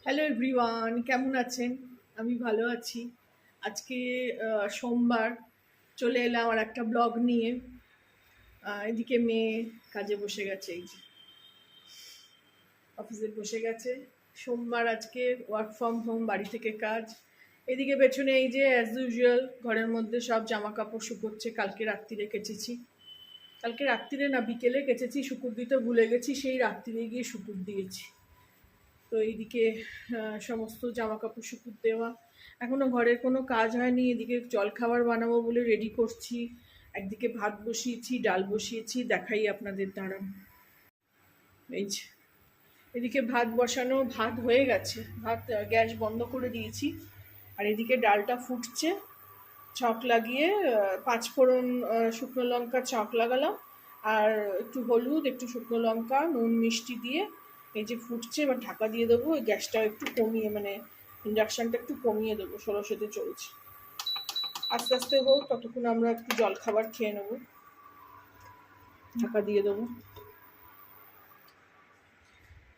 Hello everyone, কেমন আছেন? আমি ভালো আছি। আজকে সোমবার চলে এলাম আর একটা ব্লগ নিয়ে। এদিকে মেয়ে কাজে বসে গেছে, এই যে অফিসে বসে গেছে। সোমবার আজকে ওয়ার্ক ফ্রম হোম, বাড়ি থেকে কাজ। এদিকে পেছনে এই যে অ্যাজ ইউজুয়াল ঘরের মধ্যে সব জামা কাপড় শুকোচ্ছে। কালকে রাত্রিরে কেচেছি, কালকে রাত্রিরে না বিকেলে কেচেছি, শুকুর দিতে ভুলে গেছি, সেই রাত্রিরে গিয়ে শুকুর দিয়েছি। তো এইদিকে সমস্ত জামা কাপড় শুকুর দেওয়া, এখনও ঘরের কোনো কাজ হয়নি। এদিকে জলখাবার বানাবো বলে রেডি করছি। একদিকে ভাত বসিয়েছি, ডাল বসিয়েছি, দেখাই আপনাদের দাঁড়ান। এই যে এদিকে ভাত বসানো, ভাত হয়ে গেছে, ভাত গ্যাস বন্ধ করে দিয়েছি। আর এদিকে ডালটা ফুটছে, ছক লাগিয়ে পাঁচফোড়ন, শুকনো লঙ্কা ছক লাগালাম, আর একটু হলুদ, একটু শুকনো লঙ্কা, নুন মিষ্টি দিয়ে এই যে ফুটছে। এবার ঢাকা দিয়ে দেবো। ওই গ্যাসটা একটু কমিয়ে, মানে ইন্ডাকশানটা একটু কমিয়ে দেবো, 1600-তে চলছে। আস্তে আস্তে হোক, ততক্ষণ আমরা একটু জল খাবার খেয়ে নেবো। ঢাকা দিয়ে দেবো।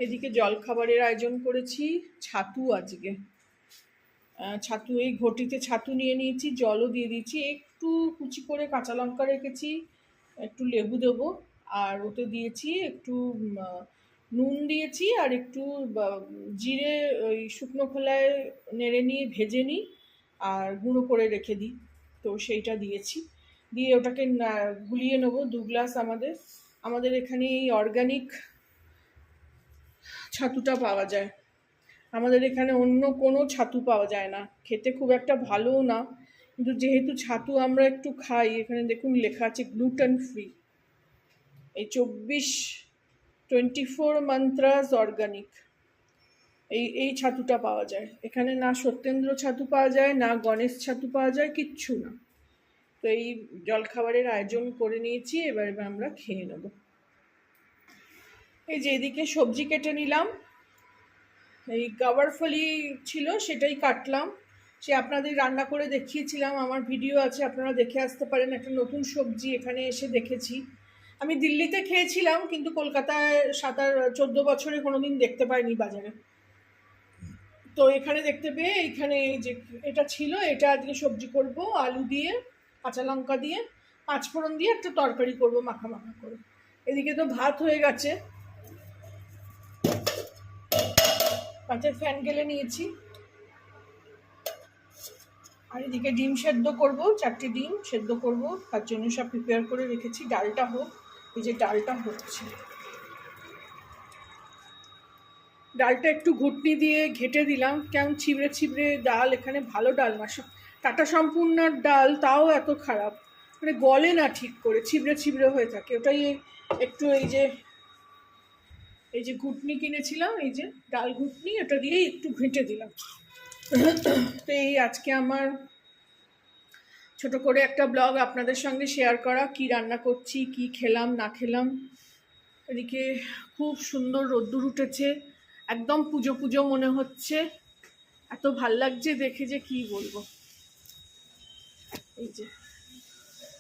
এদিকে জল খাবারের আয়োজন করেছি ছাতু আজকে। ছাতু, এই ঘটিতে ছাতু নিয়ে নিয়েছি, জলও দিয়ে দিয়েছি, একটু কুচি করে কাঁচা লঙ্কা রেখেছি, একটু লেবু দেবো, আর ওতে দিয়েছি একটু নুন দিয়েছি, আর একটু জিরে ওই শুকনো খোলায় নেড়ে নিয়ে ভেজে নিই আর গুঁড়ো করে রেখে দিই, তো সেইটা দিয়েছি। দিয়ে ওটাকে গুলিয়ে নেবো। 2 গ্লাস আমাদের এখানে এই অর্গানিক ছাতুটা পাওয়া যায়। আমাদের এখানে অন্য কোনো ছাতু পাওয়া যায় না, খেতে খুব একটা ভালোও না, কিন্তু যেহেতু ছাতু আমরা একটু খাই, এখানে দেখুন লেখা আছে গ্লুটেন ফ্রি। এই 24 মান্ত্রাস অর্গানিক, এই ছাতুটা পাওয়া যায় এখানে। না সত্যেন্দ্র ছাতু পাওয়া যায়, না গণেশ ছাতু পাওয়া যায়, কিচ্ছু না। তো এই জলখাবারের আয়োজন করে নিয়েছি, এবার আমরা খেয়ে নেব। এই যে এদিকে সবজি কেটে নিলাম, এই গাওয়ারফলি ছিল সেটাই কাটলাম। সে আপনাদের রান্না করে দেখিয়েছিলাম, আমার ভিডিও আছে, আপনারা দেখে আসতে পারেন। একটা নতুন সবজি এখানে এসে দেখেছি। আমি দিল্লিতে খেয়েছিলাম, কিন্তু কলকাতায় 14 বছরে কোনোদিন দেখতে পাইনি বাজারে। তো এখানে দেখতে পেয়ে এইখানে এই যে এটা ছিল, এটা আজকে সবজি করব আলু দিয়ে, কাঁচা লঙ্কা দিয়ে, পাঁচফোড়ন দিয়ে একটা তরকারি করব মাখা মাখা করে। এদিকে তো ভাত হয়ে গেছে, কাঁচের ফ্যান গেলে নিয়েছি। আর এদিকে ডিম সেদ্ধ করব, 4টে ডিম সেদ্ধ করব, তার জন্য সব প্রিপেয়ার করে রেখেছি। ডালটা হোক, এই যে ডালটা হচ্ছে, ডালটা একটু ঘুটনি দিয়ে ঘেটে দিলাম, কেমন ছিবড়ে ছিবড়ে ডাল। এখানে ভালো ডাল না, টাটা সম্পূর্ণর ডাল, তাও এত খারাপ, মানে গলে না ঠিক করে, ছিবড়ে ছিবড়ে হয়ে থাকে। ওটাই একটু এই যে ঘুটনি কিনেছিলাম, এই যে ডাল ঘুটনি, ওটা দিয়েই একটু ঘেঁটে দিলাম। তো এই আজকে আমার ছোট করে একটা ব্লগ আপনাদের সঙ্গে শেয়ার করা, কি রান্না করছি, কি খেলাম না খেলাম। এদিকে খুব সুন্দর রোদ্দুর উঠেছে, একদম পুজো পুজো মনে হচ্ছে, এত ভাল লাগছে দেখে যে কি বলবো। এই যে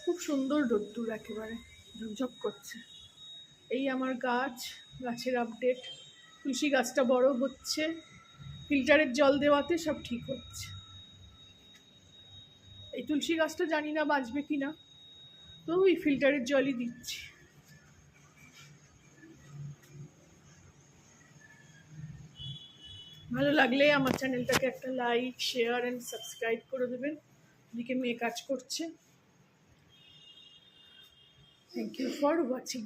খুব সুন্দর রোদ্দুর, একেবারে ঝকঝক করছে। এই আমার গাছের আপডেট। তুলসী গাছটা বড় হচ্ছে, ফিল্টারের জল দেওয়াতে সব ঠিক হচ্ছে। এই তুলসী গাছটা জানি না বাঁচবে কিনা, তো ওই ফিল্টারের জলই দিচ্ছি। ভালো লাগলে আমার চ্যানেলটাকে একটা লাইক, শেয়ার অ্যান্ড সাবস্ক্রাইব করে দেবেন। এদিকে মেয়ে কাজ করছে। Thank you for watching.